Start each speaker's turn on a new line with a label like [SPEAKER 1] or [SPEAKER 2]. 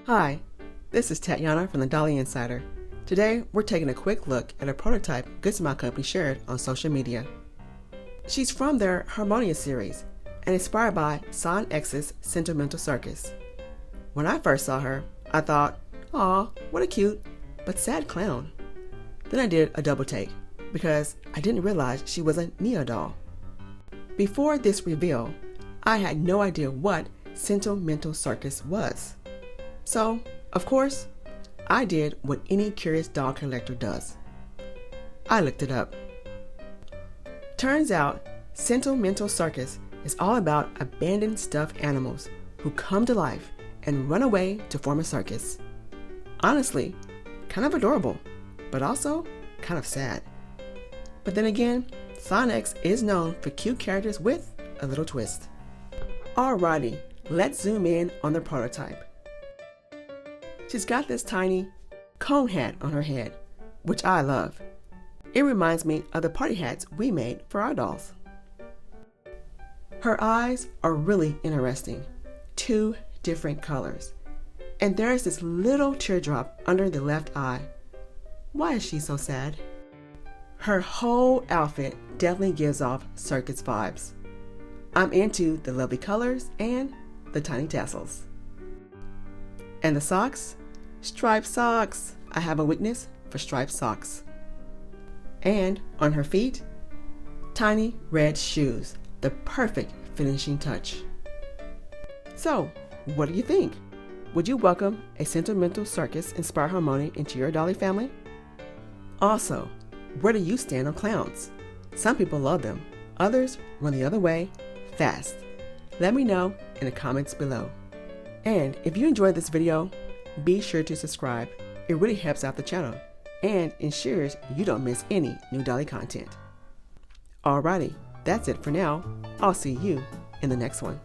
[SPEAKER 1] Hi, this is Tatiana from the Dolly Insider. Today, we're taking a quick look at a prototype Good Smile Company shared on social media. She's from their Harmonia series and inspired by Son X's Sentimental Circus. When I first saw her, I thought, aw, what a cute but sad clown. Then I did a double take because I didn't realize she was a Neo doll. Before this reveal, I had no idea what Sentimental Circus was. So, of course, I did what any curious doll collector does. I looked it up. Turns out, Sentimental Circus is all about abandoned stuffed animals who come to life and run away to form a circus. Honestly, kind of adorable, but also kind of sad. But then again, Son X is known for cute characters with a little twist. Alrighty, let's zoom in on the prototype. She's got this tiny cone hat on her head, which I love. It reminds me of the party hats we made for our dolls. Her eyes are really interesting, 2 different colors. And there's this little teardrop under the left eye. Why is she so sad? Her whole outfit definitely gives off circus vibes. I'm into the lovely colors and the tiny tassels. And the socks? Striped socks. I have a weakness for striped socks. And on her feet, tiny red shoes, the perfect finishing touch. So, what do you think? Would you welcome a Sentimental Circus inspired harmonia into your dolly family? Also, where do you stand on clowns? Some people love them, others run the other way fast. Let me know in the comments below. And if you enjoyed this video, be sure to subscribe. It really helps out the channel and ensures you don't miss any new dolly content. Alrighty, that's it for now. I'll see you in the next one.